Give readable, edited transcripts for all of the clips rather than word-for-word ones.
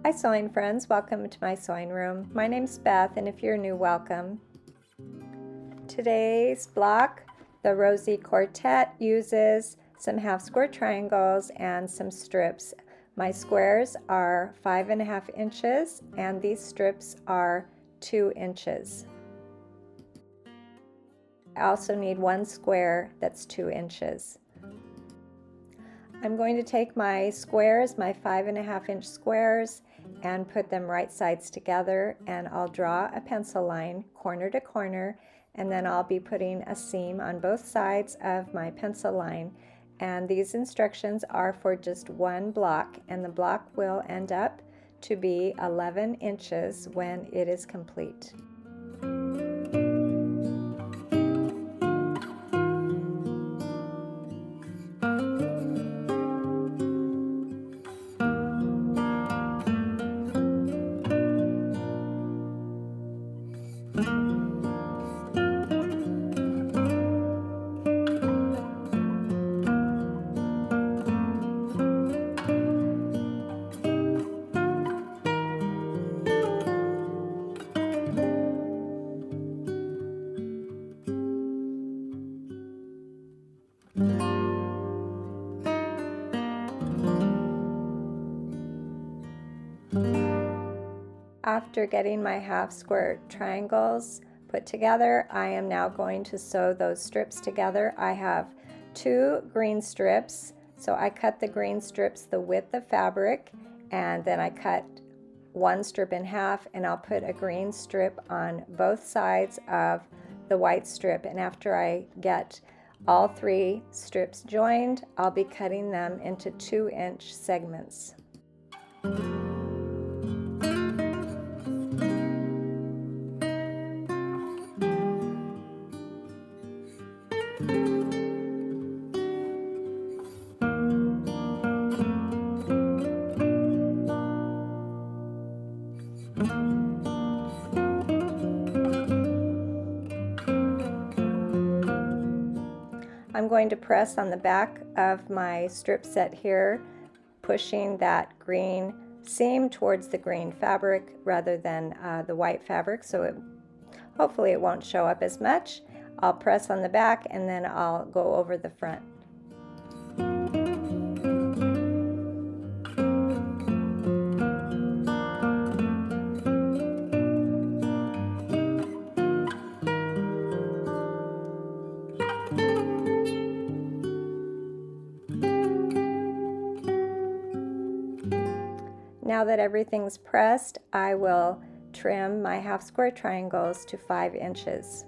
Hi sewing friends, welcome to my sewing room. My name's Beth, and if you're new, welcome. Today's block, the Rosy Quartet, uses some half square triangles and some strips. My squares are 5.5 inches and these strips are 2 inches. I also need one square that's 2 inches. I'm going to take my squares, my 5.5 inch squares, and put them right sides together, and I'll draw a pencil line corner to corner, and then I'll be putting a seam on both sides of my pencil line. And these instructions are for just one block, and the block will end up to be 11 inches when it is complete. After getting my half square triangles put together, I am now going to sew those strips together. I have 2 green strips, so I cut the green strips the width of fabric, and then I cut one strip in half, and I'll put a green strip on both sides of the white strip. And after I get all 3 strips joined, I'll be cutting them into 2-inch segments. I'm going to press on the back of my strip set here, pushing that green seam towards the green fabric rather than the white fabric, so hopefully it won't show up as much. I'll press on the back and then I'll go over the front. Now that everything's pressed, I will trim my half square triangles to 5 inches.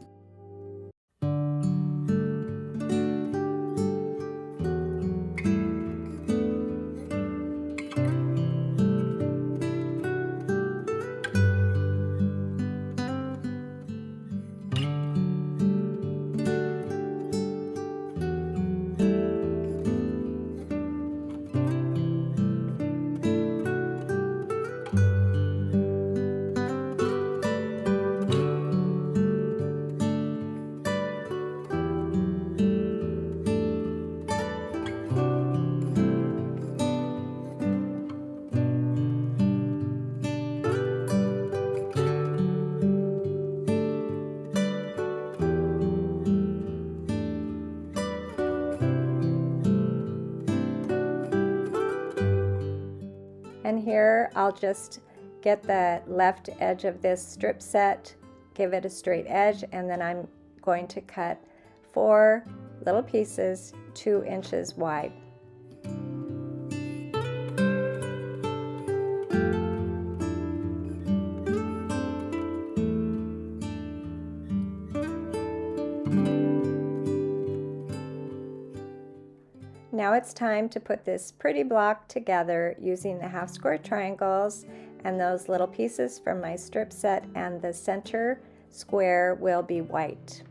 And here I'll just get the left edge of this strip set, give it a straight edge, and then I'm going to cut 4 little pieces 2 inches wide. Now it's time to put this pretty block together using the half square triangles and those little pieces from my strip set, and the center square will be white.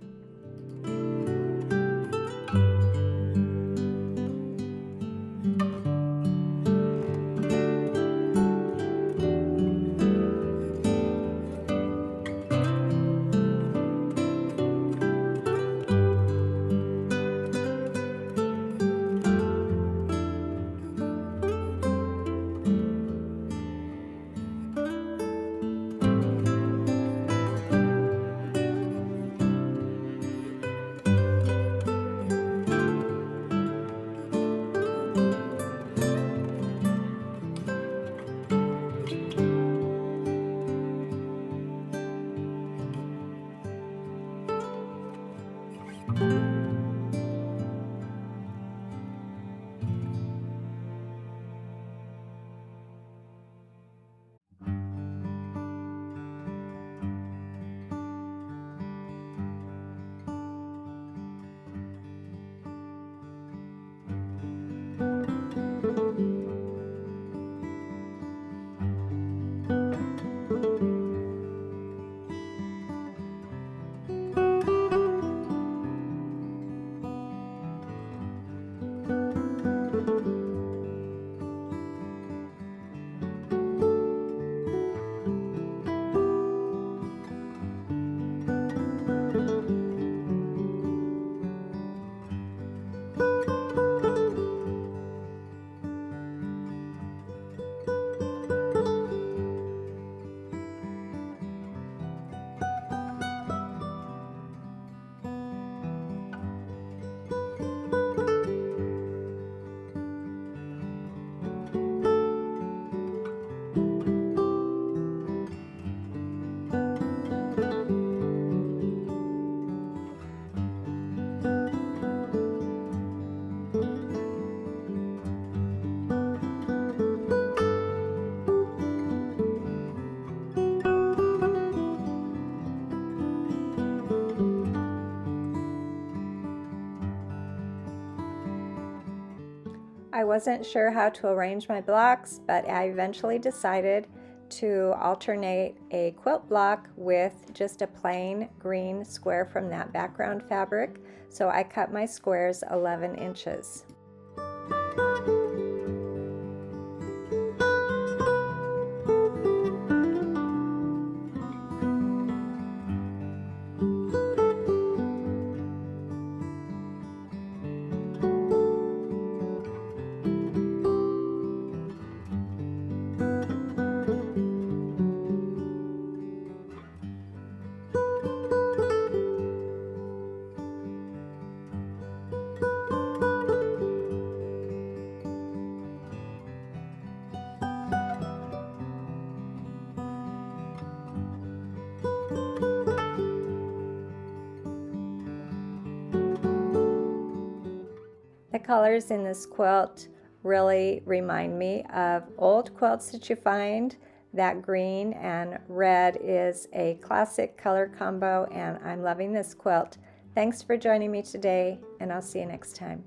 I wasn't sure how to arrange my blocks, but I eventually decided to alternate a quilt block with just a plain green square from that background fabric. So I cut my squares 11 inches. The colors in this quilt really remind me of old quilts that you find. That green and red is a classic color combo, and I'm loving this quilt. Thanks for joining me today, and I'll see you next time.